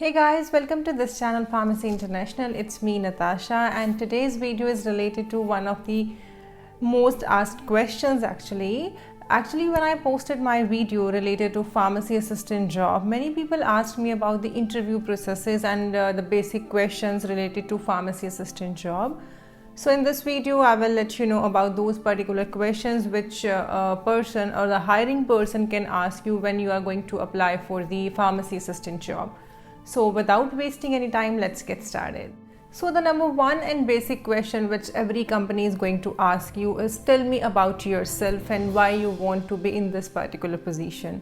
Hey guys, welcome to this channel Pharmacy International. It's me Natasha, and today's video is related to one of the most asked questions actually. When I posted my video related to pharmacy assistant job, many people asked me about the interview processes and the basic questions related to pharmacy assistant job. So in this video, I will let you know about those particular questions which a person or the hiring person can ask you when you are going to apply for the pharmacy assistant job. So without wasting any time, let's get started. So the number one and basic question which every company is going to ask you is, tell me about yourself and why you want to be in this particular position.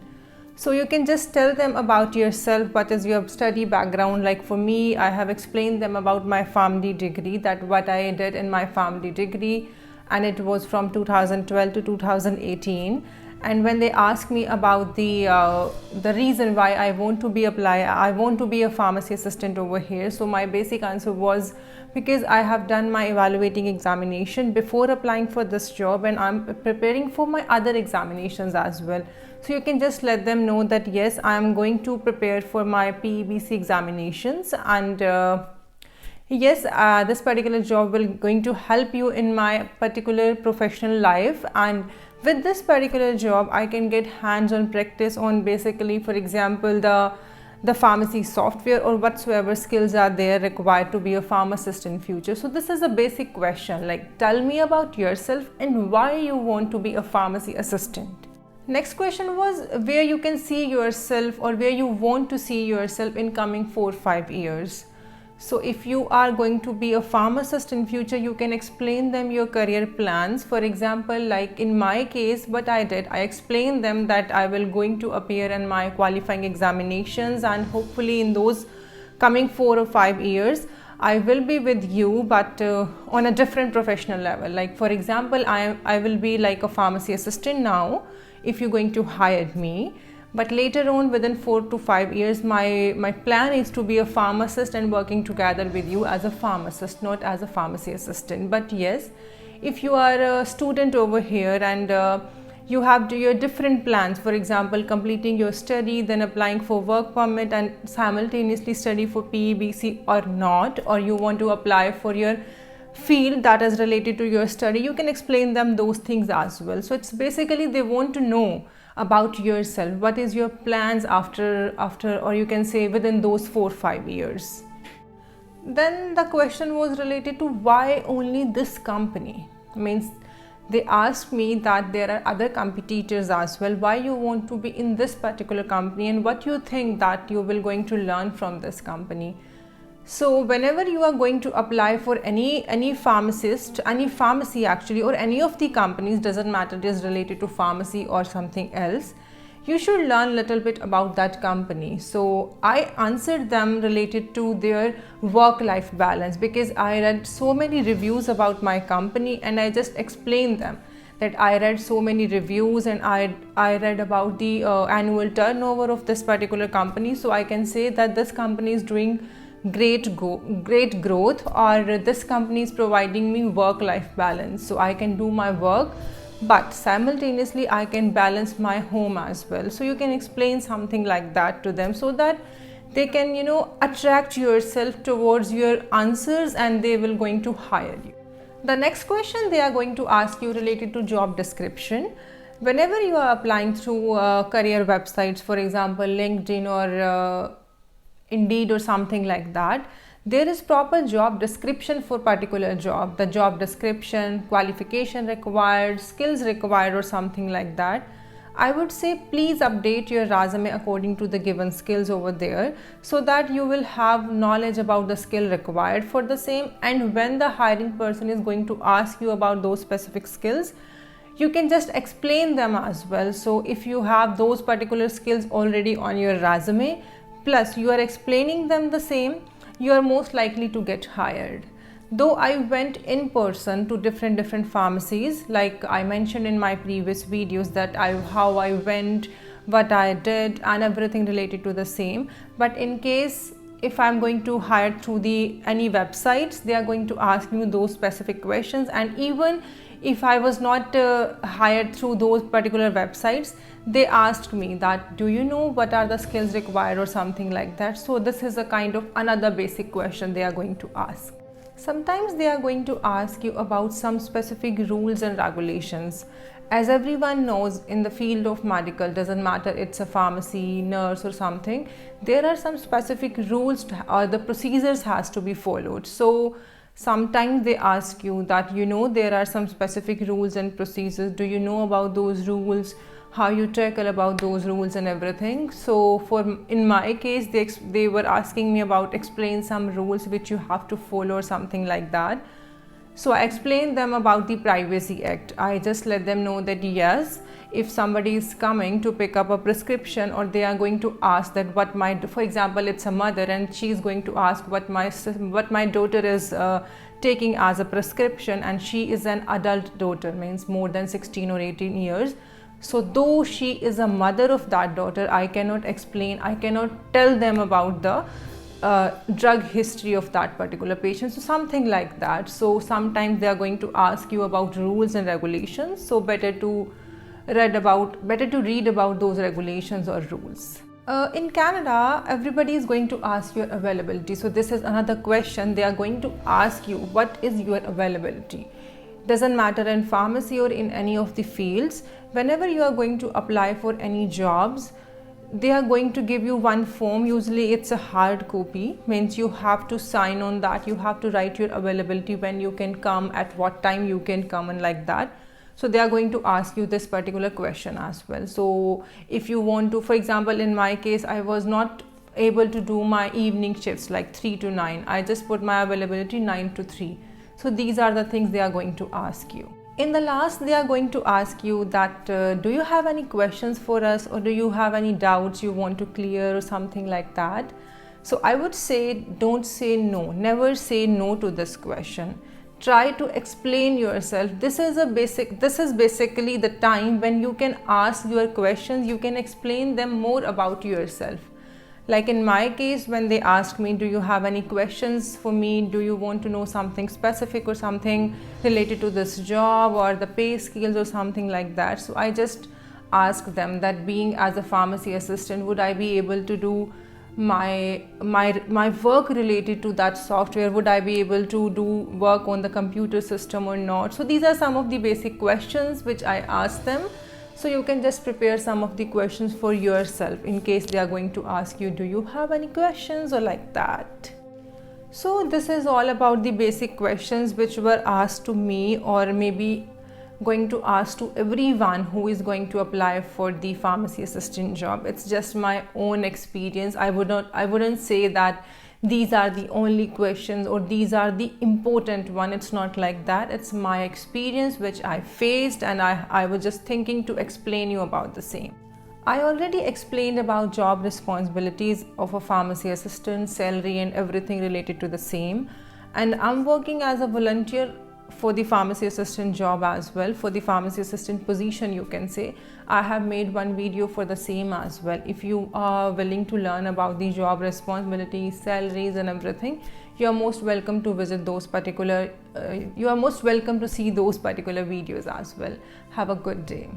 So you can just tell them about yourself, what is your study background. Like for me, I have explained them about my PharmD degree, that what I did in my PharmD degree, and it was from 2012 to 2018. And when they ask me about the reason why I want to be a pharmacy assistant over here, so my basic answer was because I have done my evaluating examination before applying for this job, and I'm preparing for my other examinations as well. So you can just let them know that yes, I am going to prepare for my PEBC examinations, and yes, this particular job will going to help you in my particular professional life. And with this particular job, I can get hands-on practice on basically, for example, the pharmacy software or whatsoever skills are there required to be a pharmacist in future. So this is a basic question, like tell me about yourself and why you want to be a pharmacy assistant. Next question was where you can see yourself or where you want to see yourself in coming 4 or 5 years. So if you are going to be a pharmacist in future, you can explain them your career plans. For example, like in my case, what I did, I explained them that I will going to appear in my qualifying examinations, and hopefully in those coming 4 or 5 years, I will be with you, but on a different professional level. Like for example, I will be like a pharmacy assistant now if you're going to hire me. But later on, within 4 to 5 years, my plan is to be a pharmacist and working together with you as a pharmacist, not as a pharmacy assistant. But yes, if you are a student over here and you have your different plans, for example, completing your study, then applying for work permit and simultaneously study for PEBC or not, or you want to apply for your field that is related to your study, you can explain them those things as well. So it's basically they want to know about yourself, what is your plans after or you can say within those 4 or 5 years. Then the question was related to why only this company. Means they asked me that there are other competitors as well, why you want to be in this particular company and what you think that you will going to learn from this company. So whenever you are going to apply for any pharmacist, any pharmacy actually, or any of the companies, doesn't matter it is related to pharmacy or something else, you should learn little bit about that company. So I answered them related to their work-life balance, because I read so many reviews about my company and I just explained them that I read so many reviews and I read about the annual turnover of this particular company. So I can say that this company is doing great growth, or this company is providing me work-life balance, so I can do my work but simultaneously I can balance my home as well. So you can explain something like that to them so that they can attract yourself towards your answers and they will going to hire you. The next question they are going to ask you related to job description. Whenever you are applying through career websites, for example LinkedIn or Indeed or something like that, there is proper job description for particular job, the job description, qualification required, skills required or something like that. I would say please update your resume according to the given skills over there, so that you will have knowledge about the skill required for the same, and when the hiring person is going to ask you about those specific skills, you can just explain them as well. So if you have those particular skills already on your resume, plus you are explaining them the same, you are most likely to get hired. Though I went in person to different pharmacies, like I mentioned in my previous videos that how I went, what I did and everything related to the same. But in case if I'm going to hire through any websites, they are going to ask you those specific questions. And even if I was not hired through those particular websites, they asked me that, do you know what are the skills required or something like that. So this is a kind of another basic question they are going to ask. Sometimes they are going to ask you about some specific rules and regulations. As everyone knows, in the field of medical, doesn't matter it's a pharmacy, nurse or something, there are some specific rules or the procedures has to be followed. So sometimes they ask you that, there are some specific rules and procedures. Do you know about those rules? How you tackle about those rules and everything. So in my case, they were asking me about explain some rules which you have to follow or something like that. So I explained them about the Privacy Act. I just let them know that yes, if somebody is coming to pick up a prescription, or they are going to ask that for example, it's a mother and she is going to ask what my daughter is taking as a prescription, and she is an adult daughter, means more than 16 or 18 years. So though she is a mother of that daughter, I cannot tell them about the drug history of that particular patient, so something like that. So sometimes they are going to ask you about rules and regulations, so better to read about those regulations or rules. In Canada, everybody is going to ask your availability. So this is another question they are going to ask you, what is your availability? Doesn't matter in pharmacy or in any of the fields, whenever you are going to apply for any jobs, they are going to give you one form. Usually it's a hard copy, means you have to sign on that. You have to write your availability, when you can come, at what time you can come, and like that. So they are going to ask you this particular question as well. So if you want to, for example, in my case, I was not able to do my evening shifts like 3 to 9. I just put my availability 9 to 3. So these are the things they are going to ask you. In the last, they are going to ask you that do you have any questions for us, or do you have any doubts you want to clear or something like that. So I would say, don't say no. Never say no to this question. Try to explain yourself. This is basically the time when you can ask your questions, you can explain them more about yourself. Like in my case, when they asked me, do you have any questions for me? Do you want to know something specific or something related to this job or the pay scales or something like that? So I just asked them that, being as a pharmacy assistant, would I be able to do my work related to that software? Would I be able to do work on the computer system or not? So these are some of the basic questions which I asked them. So you can just prepare some of the questions for yourself in case they are going to ask you, do you have any questions, or like that. So this is all about the basic questions which were asked to me, or maybe going to ask to everyone who is going to apply for the pharmacy assistant job. It's just my own experience. I wouldn't say that these are the only questions or these are the important one. It's not like that. It's my experience which I faced, and I was just thinking to explain you about the same. I already explained about job responsibilities of a pharmacy assistant, salary and everything related to the same. And I'm working as a volunteer for the pharmacy assistant job as well, for the pharmacy assistant position, you can say. I have made one video for the same as well. If you are willing to learn about the job responsibilities, salaries and everything, you are most welcome to visit those particular you are most welcome to see those particular videos as well. Have a good day.